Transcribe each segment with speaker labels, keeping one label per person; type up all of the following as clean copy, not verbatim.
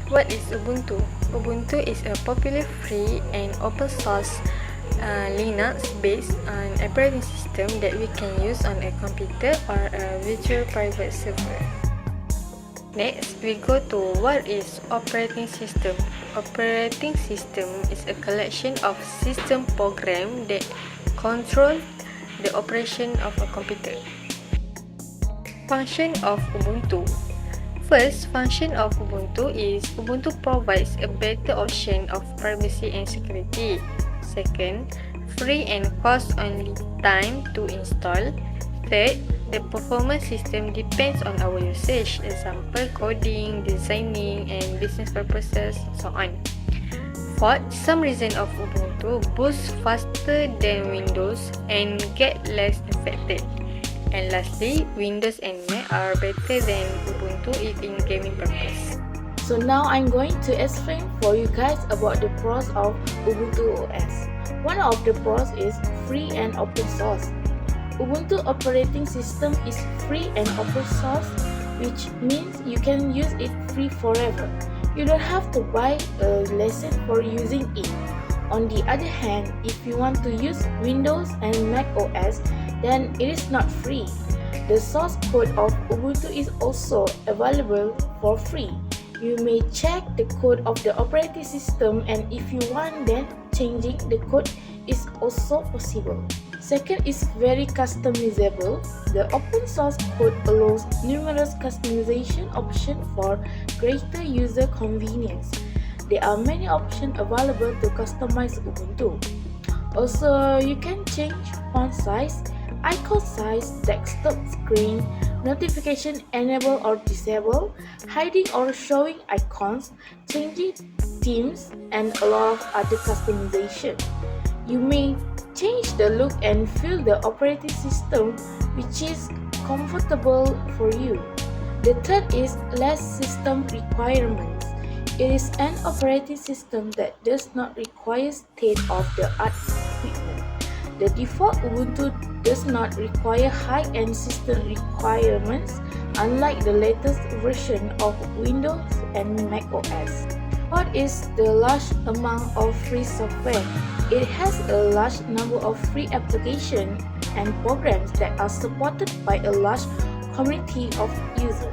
Speaker 1: What is Ubuntu? Ubuntu is a popular free and open source Linux-based operating system that we can use on a computer or a virtual private server. Next, we go to what is operating system. Operating system is a collection of system programs that control the operation of a computer. Function of Ubuntu. First function of Ubuntu is Ubuntu provides a better option of privacy and security. Second, free and cost-only time to install. Third, the performance system depends on our usage, example coding, designing, and business purposes, so on. Fourth, some region of Ubuntu boosts faster than Windows and get less affected. And lastly, Windows and Mac are better than Ubuntu if in gaming purpose.
Speaker 2: So now I'm going to explain for you guys about the pros of Ubuntu OS. One of the pros is free and open source. Ubuntu operating system is free and open source, which means you can use it free forever. You don't have to buy a license for using it. On the other hand, if you want to use Windows and Mac OS, then it is not free. The source code of Ubuntu is also available for free. You may check the code of the operating system, and if you want, then changing the code is also possible. Second is very customizable. The open source code allows numerous customization options for greater user convenience. There are many options available to customize Ubuntu. Also, you can change font size, icon size, desktop screen, notification enable or disable, hiding or showing icons, changing themes, and a lot of other customization. You may change the look and feel the operating system which is comfortable for you. The third is less system requirements. It is an operating system that does not require state-of-the-art equipment. The default Ubuntu does not require high-end system requirements, unlike the latest version of Windows and Mac OS. What is the large amount of free software? It has a large number of free applications and programs that are supported by a large community of users.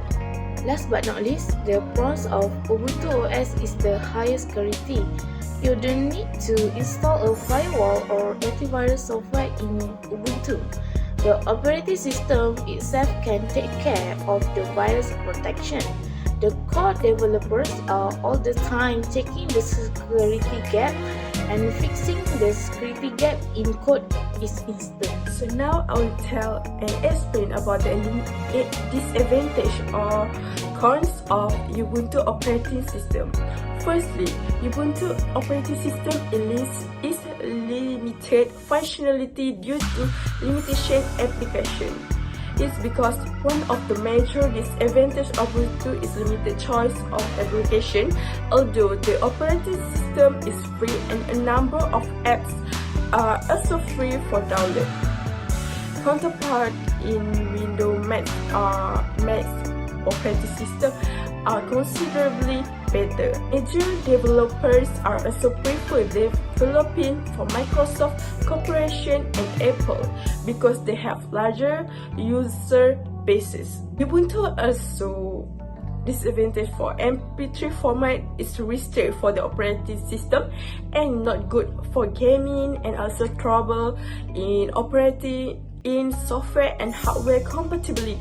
Speaker 2: Last but not least, the pros of Ubuntu OS is the highest security. You don't need to install a firewall or antivirus software in Ubuntu. The operating system itself can take care of the virus protection. The core developers are all the time checking the security gap, and fixing the security gap in code is instant.
Speaker 3: So now I will tell and explain about the disadvantage or cons of Ubuntu operating system. Firstly, Ubuntu operating system is limited functionality due to limitation application. It's because one of the major disadvantages of Ubuntu is limited choice of application. Although the operating system is free and a number of apps are also free for download. Counterpart in Windows Mac operating system are considerably better. Major developers are also prefer developing for Microsoft Corporation and Apple because they have larger user bases. Ubuntu also disadvantage for MP3 format is restricted for the operating system and not good for gaming, and also trouble in operating in software and hardware compatibility.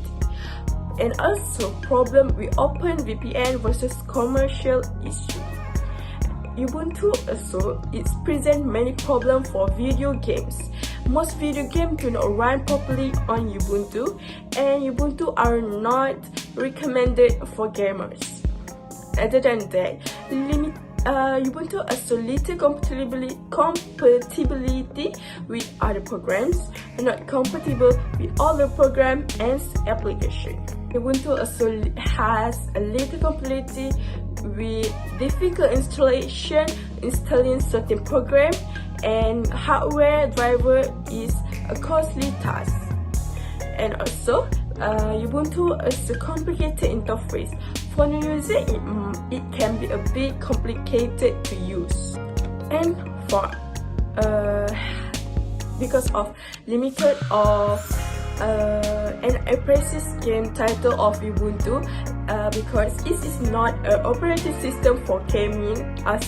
Speaker 3: And also problem with OpenVPN versus commercial issue. Ubuntu also present many problems for video games. Most video games do not run properly on Ubuntu, and Ubuntu are not recommended for gamers. Other than that, Ubuntu also little compatibility with other programs, and not compatible with other programs and applications. Ubuntu also has a little compatibility with difficult installation, installing certain programs, and hardware driver is a costly task. And also, Ubuntu is a complicated interface For new user, it can be a bit complicated to use. And for because of limited of an precise game title of Ubuntu, because this is not an operating system for gaming as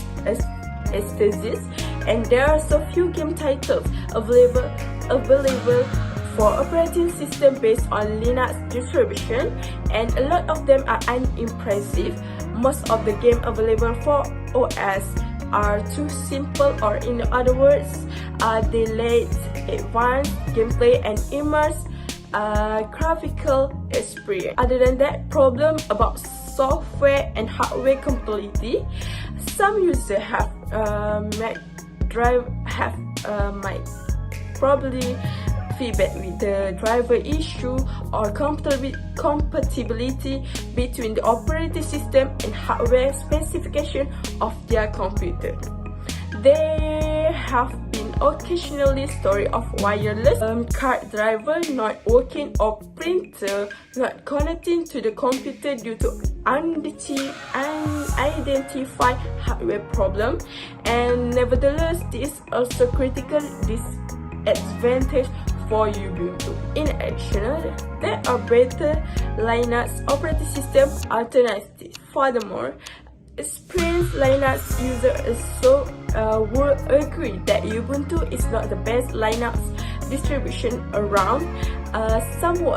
Speaker 3: thesis, and there are so few game titles available for operating system based on Linux distribution, and a lot of them are unimpressive. Most of the game available for OS are too simple, or in other words, they lack advanced gameplay and immersive graphical experience. Other than that, problem about software and hardware compatibility. Some users have might probably feedback with the driver issue or compatibility between the operating system and hardware specification of their computer. There have been occasionally stories of wireless card driver not working or printer not connecting to the computer due to unidentified hardware problem, and nevertheless, this is also critical disadvantage for Ubuntu. In addition, there are better Linux operating system alternatives. Furthermore, experienced Linux users also will agree that Ubuntu is not the best Linux distribution around. Some will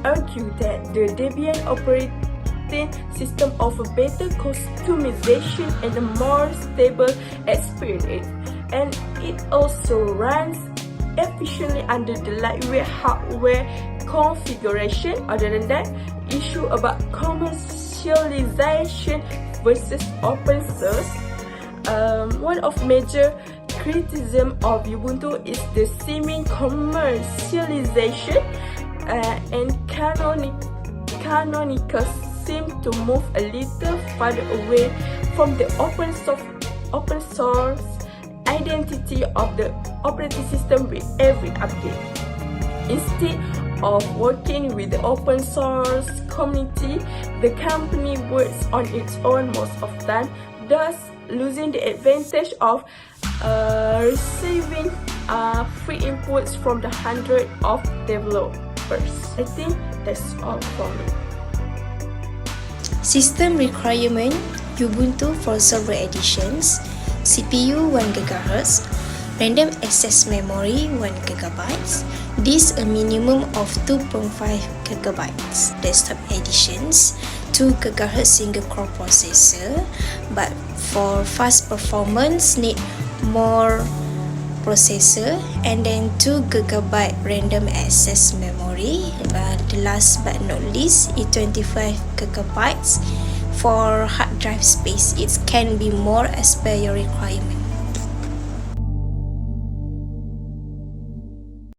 Speaker 3: argue that the Debian operating system offers better customization and a more stable experience, and it also runs efficiently under the lightweight hardware configuration. Other than that, issue about commercialization versus open source. One of major criticism of Ubuntu is the seeming commercialization, and Canonical seem to move a little further away from the open source identity of the operating system with every update. Instead of working with the open source community, the company works on its own most of the time, thus losing the advantage of receiving free inputs from the hundreds of developers. I think that's all for me.
Speaker 4: System requirement: Ubuntu for server editions, CPU 1 GHz, random access memory 1 GB, disk a minimum of 2.5 GB, desktop editions 2 GHz single core processor, but for fast performance need more processor, and then 2 GB random access memory. The last but not least is 25 GB for hard drive space. It can be more as per your requirement.